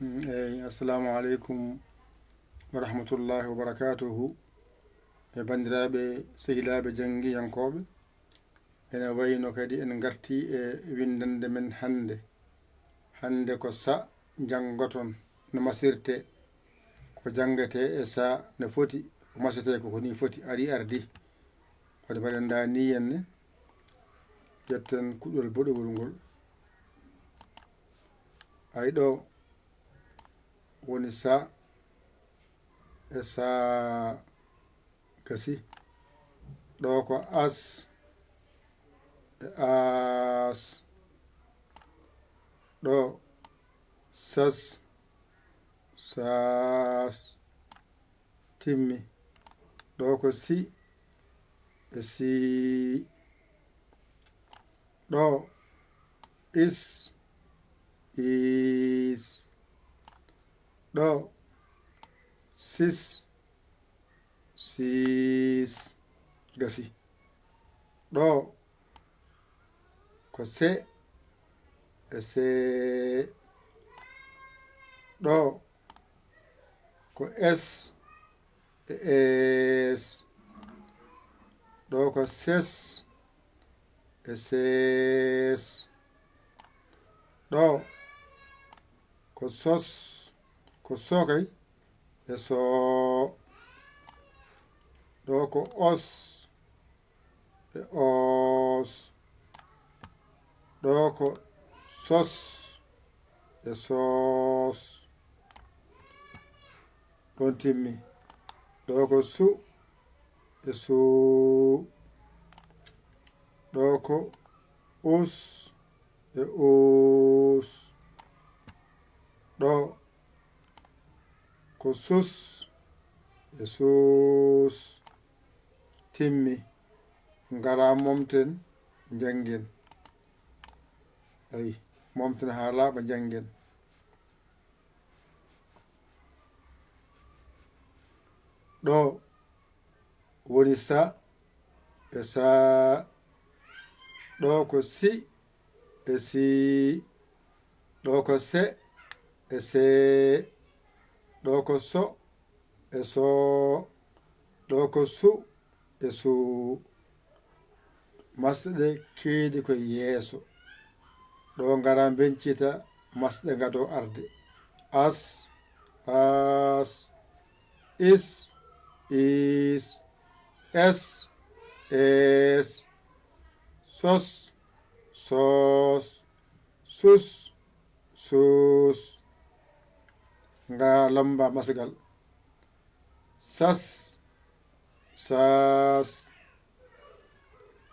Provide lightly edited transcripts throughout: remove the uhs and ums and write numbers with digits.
Assalamu aleykum wa rahmatullahi wa barakatuhu e bandiraɓe sehilaɓe janggiyankoɓe ene wayno kadi en garti e windande men hande ko sa janggoton no masirte ko jangate e sa no foti ko masete ko ni foti ari ardi wadde mbaɗen da ni henne ƴetten kuɗɗol boɗowol ngol ay ɗo woni sa e sa kasi ɗo ko as e as ɗo sas sas timmi ɗo ko si e si ɗo is is ɗo sis sis gasi ɗo ko se e se ɗo ko es e es ɗo ko ses e ses ɗo ko sos ko sokay e so ɗo ko os e os ɗo ko sos e sos ɗon timmi ɗo ko su e su ɗo ko us e us ɗo ko sus e sus timmi ngara momten jangen ay momten ha laaɓa jangen ɗo woni sa e sa ɗo ko si e si ɗo ko se e se ɗo ko so e so ɗo ko su e su masɗe keedi koye yeeso ɗo ngara bencita masɗe ngado arde as as is is es es sos sos sus sus nga lamba masgal sas sas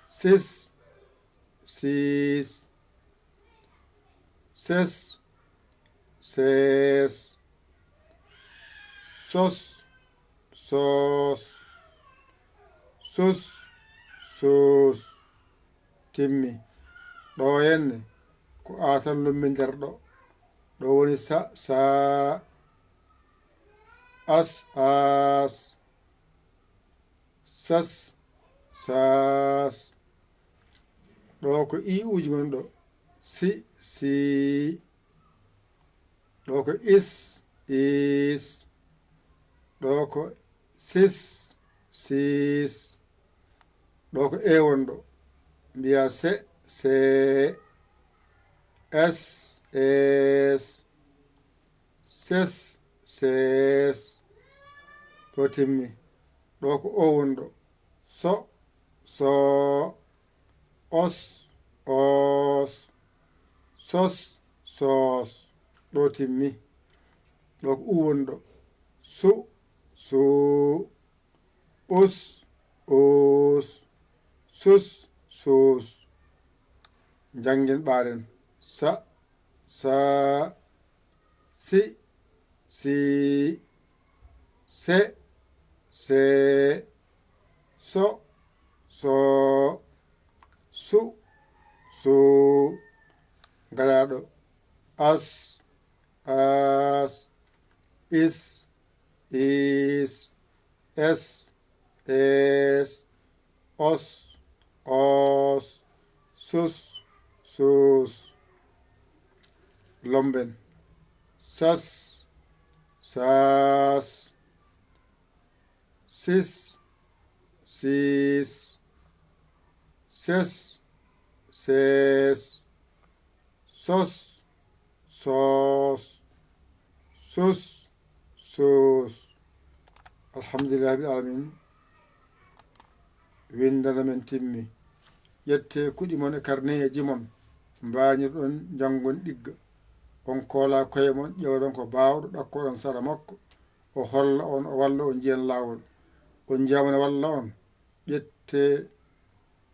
sis sis ses ses sos sos sus sus timmi ɗo henne ko atan lummi nder ɗo ɗo woni sa sa as as sas sas ɗo ko i uji gon ɗo si si ɗo ko is is ɗo ko sis sis ɗo ko e wonɗo mbiya se se es es ses ses to timmi ɗo ko o wonɗo so so os os sos sos ɗo timmi ɗo ko u wonɗo su su us us sus sus janggen ɓaren sa sa si si se se so so su su galaɗo as as is is es es os os sus sus lomben sas sas sis sis ses ses sos sos sus sus. Alhamdulillahi rabbil alamin. Windana men timmi. ƴette kuɗi mon e carnet mon mbañirɗon janngon ɗigga. On koola koye mon ƴewɗon ko baawɗo ɗakkoɗon sara makko o holla on o walla on jiyan laawol. On jiyamana walla on ƴette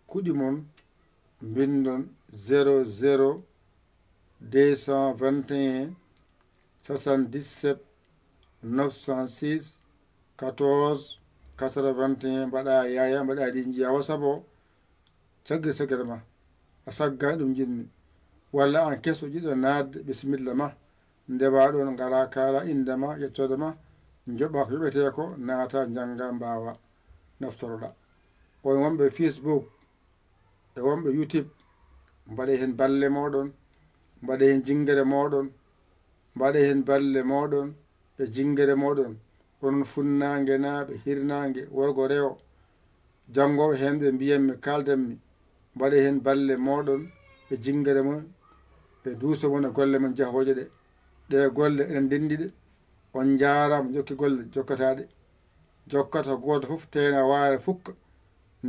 kuɗi mon mbindon 00 221 77 906 14 81 mbaɗa yaya mbaɗa ɗi jiya wasabo saggir saggere ma a saggani ɗum jinmi walla an keso jiɗo naatde bisimilla ma ndewa ɗon ngara kala indema yettode ma joɓa ko yoɓete ko naata jangga mbawa naftoroɗa. on wonɓe Facebook e wonɓe YouTube mbaɗe hen balle moɗon mbaɗe hen jingere moɗon mbaɗe hen balle moɗon e jingere moɗon onon funnague naaɓe hirnague worgo rewo jangoɓe hen ɓe mbiyanmi kaldanmi mbaɗe hen balle moɗon e jingere mon e duuso mon e golle mon jahoje ɗe golle enen ndendiɗe on jarama jokki golle jokkataɗe jokkata goto foof tena ware fukka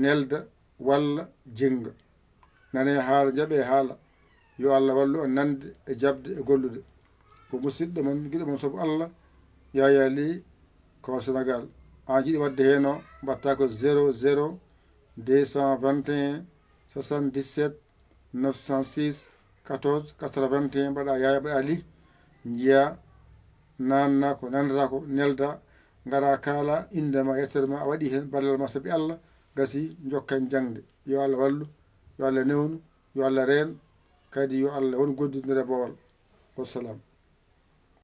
nelda walla jinga nane haala jaaɓe haala yo Allah wallu on nande e jabde e gollude ko musidɗo mon guiɗo mon saabu Allah Yaya Ly ko Sénégal an jiiɗi wadde hen o mbatta ko 00 221 77 906 14 81 mbaɗa Yaya mbaɗa Ly jiiya nanna ko nandata ko nelda gara kala indema yettere ma a waɗi hen ballal ma saabi Allah gasi jokkan jangde yo Allah wallu yo Allah newnu yo Allah reen kadi yo Allah won goddidere bowal. Wassalam.